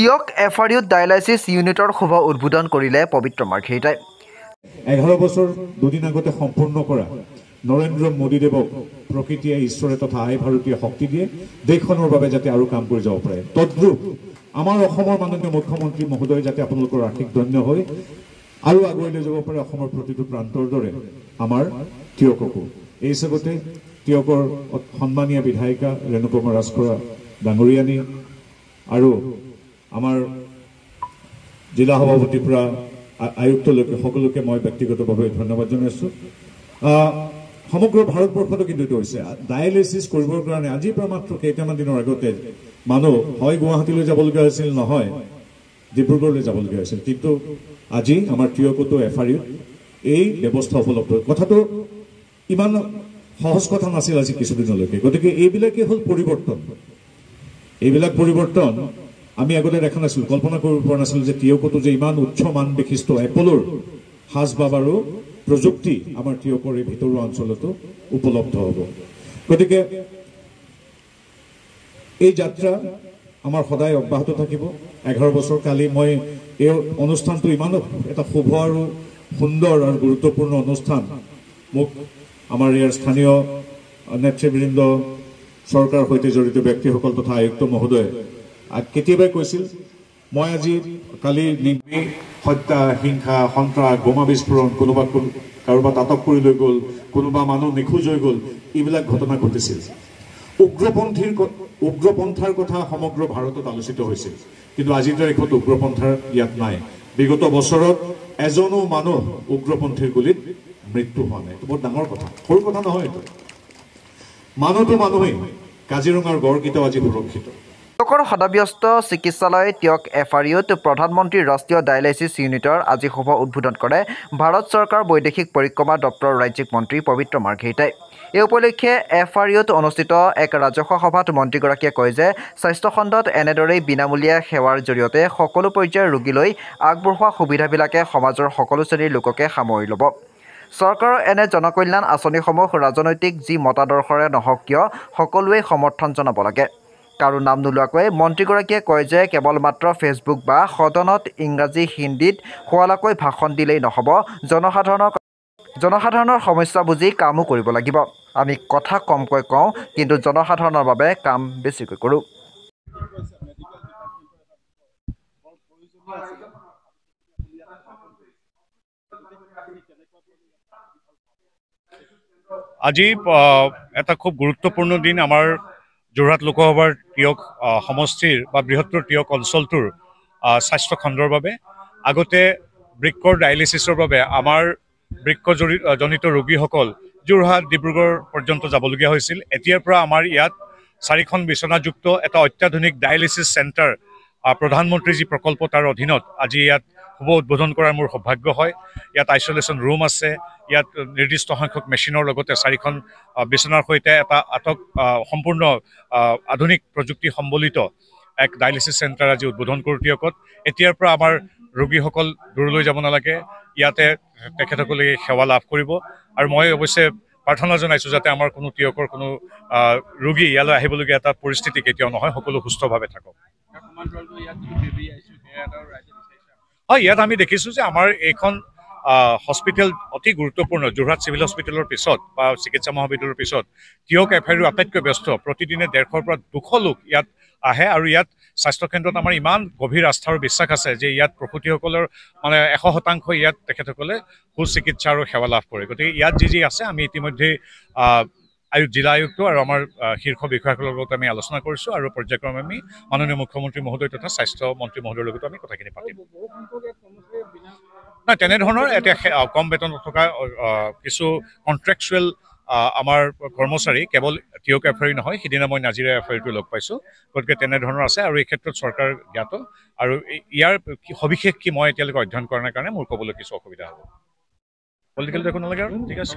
Teok এফআৰইউত dialysis ইউনিটৰ শুভ উদ্বোধন কৰিলে পবিত্ৰ মাৰ্ঘেৰিটাই। 11 বছৰ দুদিন আগতে সম্পূৰ্ণ কৰা নৰেন্দ্ৰ মোদীদেৱক প্ৰকৃতিয়ে ঈশ্বৰে তথা আই ভাৰতীয় শক্তি দিয়ে দেশখনৰ বাবে যাতে আৰু কাম কৰি যাব পাৰে। তদ্ৰুপ আমাৰ অসমৰ মাননীয় মুখ্যমন্ত্ৰী মহোদয় যাতে আপোনালোকৰ আৰ্থিক ধন্য হৈ আৰু আগুৱাই লৈ যাব পাৰে অসমৰ প্ৰতিটো প্ৰান্তৰ দৰে আমাৰ টিয়ককো। এই হিচাপতে টিয়কৰ সন্মানীয় বিধায়িকা ৰেণুপমা ৰাজখোৱা ডাঙৰীয়ানী আৰু আমাৰ জিলা সভাপতিৰ পৰা আয়ুক্তলৈকে সকলোকে মই ব্যক্তিগতভাৱে ধন্যবাদ জনাইছোঁ। সমগ্ৰ ভাৰতবৰ্ষতো কিন্তু এইটো হৈছে ডায়েলিচিছ কৰিবৰ কাৰণে আজিৰ পৰা মাত্ৰ কেইটামান দিনৰ আগতে মানুহ হয় গুৱাহাটীলৈ যাবলগীয়া হৈছিল, নহয় ডিব্ৰুগড়লৈ যাবলগীয়া হৈছিল, কিন্তু আজি আমাৰ টিয়কতো এফআৰইউত এই ব্যৱস্থা উপলব্ধ। কথাটো ইমান সহজ কথা নাছিল আজি কিছুদিনলৈকে। গতিকে এইবিলাকেই হ'ল পৰিৱৰ্তন। এইবিলাক পৰিৱৰ্তন আমি আগতে দেখা নাছিলোঁ, কল্পনা কৰিব পৰা নাছিলোঁ যে টিয়কতো যে ইমান উচ্চ মান বিশিষ্ট এপলৰ সাজবাব আৰু প্ৰযুক্তি আমাৰ টিয়কৰ এই ভিতৰুৱা অঞ্চলতো উপলব্ধ হ'ব। গতিকে এই যাত্ৰা আমাৰ সদায় অব্যাহত থাকিব। 11 বছৰ কালি মই এই অনুষ্ঠানটো ইমান এটা শুভ আৰু সুন্দৰ আৰু গুৰুত্বপূৰ্ণ অনুষ্ঠান মোক আমাৰ ইয়াৰ স্থানীয় নেতৃবৃন্দ, চৰকাৰৰ সৈতে জড়িত ব্যক্তিসকল তথা আয়ুক্ত মহোদয়ে কেতিয়াবাই কৈছিল, মই আজি কালি নিৰ্ভীক হত্যা, হিংসা, সন্ত্ৰাস, বোমা বিস্ফোৰণ, কোনোবা কাৰোবাক আটক কৰি লৈ গ'ল, কোনোবা মানুহ নিখোজ হৈ গ'ল, এইবিলাক ঘটনা ঘটিছিল। উগ্ৰপন্থাৰ কথা সমগ্ৰ ভাৰতত আলোচিত হৈছিল, কিন্তু আজিৰ তাৰিখত উগ্ৰপন্থাৰ ইয়াত নাই। বিগত বছৰত এজনো মানুহ উগ্ৰপন্থীৰ গুলীত মৃত্যু হোৱা নাই। এইটো বৰ ডাঙৰ কথা, সৰু কথা নহয়। এইটো মানুহটো মানুহেই। কাজিৰঙাৰ গড়কেইটাও আজি সুৰক্ষিত। টিয়কৰ সদাব্যস্ত চিকিৎসালয় টিয়ক এফআৰইউত প্ৰধানমন্ত্ৰীৰ ৰাষ্ট্ৰীয় ডায়েলাইচিছ ইউনিটৰ আজি শুভ উদ্বোধন কৰে ভাৰত চৰকাৰৰ বৈদেশিক পৰিক্ৰমা দপ্তৰৰ ৰাজ্যিক মন্ত্ৰী পবিত্ৰ মাৰ্ঘেৰিটাই। এই উপলক্ষে এফআৰইউত অনুষ্ঠিত এক ৰাজহুৱা সভাত মন্ত্ৰীগৰাকীয়ে কয় যে স্বাস্থ্য খণ্ডত এনেদৰেই বিনামূলীয়া সেৱাৰ জৰিয়তে সকলো পৰ্যায়ৰ ৰোগীলৈ আগবঢ়োৱা সুবিধাবিলাকে সমাজৰ সকলো শ্ৰেণীৰ লোককে সামৰি ল'ব। চৰকাৰৰ এনে জনকল্যাণ আঁচনিসমূহ ৰাজনৈতিক যি মতাদৰ্শৰে নহওক কিয় সকলোৱে সমৰ্থন জনাব লাগে। কাৰো নাম নোলোৱাকৈ মন্ত্ৰীগৰাকীয়ে কয় যে কেৱল মাত্ৰ ফেচবুক বা সদনত ইংৰাজী হিন্দীত শুৱালাকৈ ভাষণ দিলেই নহ'ব, জনসাধাৰণৰ সমস্যা বুজি কামো কৰিব লাগিব। আমি কথা কমকৈ কওঁ, কিন্তু জনসাধাৰণৰ বাবে কাম বেছিকৈ কৰোঁ। আজি এটা খুব গুৰুত্বপূৰ্ণ দিন আমাৰ যোৰহাট লোকসভাৰ টিয়ক সমষ্টিৰ বা বৃহত্তৰ টিয়ক অঞ্চলটোৰ স্বাস্থ্য খণ্ডৰ বাবে। আগতে বৃক্কৰ ডায়েলিচিছৰ বাবে আমাৰ বৃক্কজনিত ৰোগীসকল যোৰহাট, ডিব্ৰুগড় পৰ্যন্ত যাবলগীয়া হৈছিল। এতিয়াৰ পৰা আমাৰ ইয়াত 4খন বিচনাযুক্ত এটা অত্যাধুনিক ডায়েলিচিছ চেণ্টাৰ প্ৰধানমন্ত্ৰীৰ যি প্ৰকল্প তাৰ অধীনত আজি ইয়াত শুভ উদ্বোধন কৰাৰ মোৰ সৌভাগ্য হয়। ইয়াত আইচলেশ্যন ৰুম আছে, ইয়াত নিৰ্দিষ্ট সংখ্যক মেচিনৰ লগতে 4খন বিচনাৰ সৈতে এটা সম্পূৰ্ণ আধুনিক প্ৰযুক্তি সম্বলিত এক ডায়েলিচিছ চেণ্টাৰ আজি উদ্বোধন কৰোঁ টিয়কত। এতিয়াৰ পৰা আমাৰ ৰোগীসকল দূৰলৈ যাব নালাগে, ইয়াতে তেখেতসকলে সেৱা লাভ কৰিব। আৰু মই অৱশ্যে প্ৰাৰ্থনা জনাইছোঁ যাতে আমাৰ কোনো টিয়কৰ কোনো ৰোগী ইয়ালৈ আহিবলগীয়া এটা পৰিস্থিতি কেতিয়াও নহয়, সকলো সুস্থভাৱে থাকক। হয়, ইয়াত আমি দেখিছোঁ যে আমাৰ এইখন হস্পিটেল অতি গুৰুত্বপূৰ্ণ। যোৰহাট চিভিল হস্পিটেলৰ পিছত বা চিকিৎসা মহাবিদ্যালয়ৰ পিছত টিয়ক এফআৰইউ আটাইতকৈ ব্যস্ত। প্ৰতিদিনে 150ৰ পৰা 200 লোক ইয়াত আহে আৰু ইয়াত স্বাস্থ্যকেন্দ্ৰত আমাৰ ইমান গভীৰ আস্থা আৰু বিশ্বাস আছে যে ইয়াত প্ৰসূতিসকলৰ 100% ইয়াত তেখেতসকলে সুচিকিৎসা আৰু সেৱা লাভ কৰে। গতিকে ইয়াত যি আছে আমি ইতিমধ্যে জিলা আয়ুক্ত আৰু আমাৰ শীৰ্ষ বিষয়াসকলৰ লগত আমি আলোচনা কৰিছোঁ আৰু পৰ্যায়ক্ৰমে আমি মাননীয় মুখ্যমন্ত্ৰী মহোদয় তথা স্বাস্থ্য মন্ত্ৰী মহোদয়ৰ লগতো আমি কথাখিনি পাতিম। নাই, তেনেধৰণৰ এতিয়া কম বেতন থকা কিছু কণ্ট্ৰেকচুৱেল আমাৰ কৰ্মচাৰী কেৱল টিয়ক এফআৰইউ নহয়, সিদিনা মই নাজিৰা এফআৰইউটো লগ পাইছোঁ। গতিকে তেনেধৰণৰ আছে আৰু এই ক্ষেত্ৰত চৰকাৰ জ্ঞাত। আৰু ইয়াৰ সবিশেষ কি মই এতিয়ালৈকে অধ্যয়ন কৰাৰ কাৰণে মোৰ ক'বলৈ কিছু অসুবিধা হ'ব। পলিটিকেলটো একো নালাগে আৰু ঠিক আছে।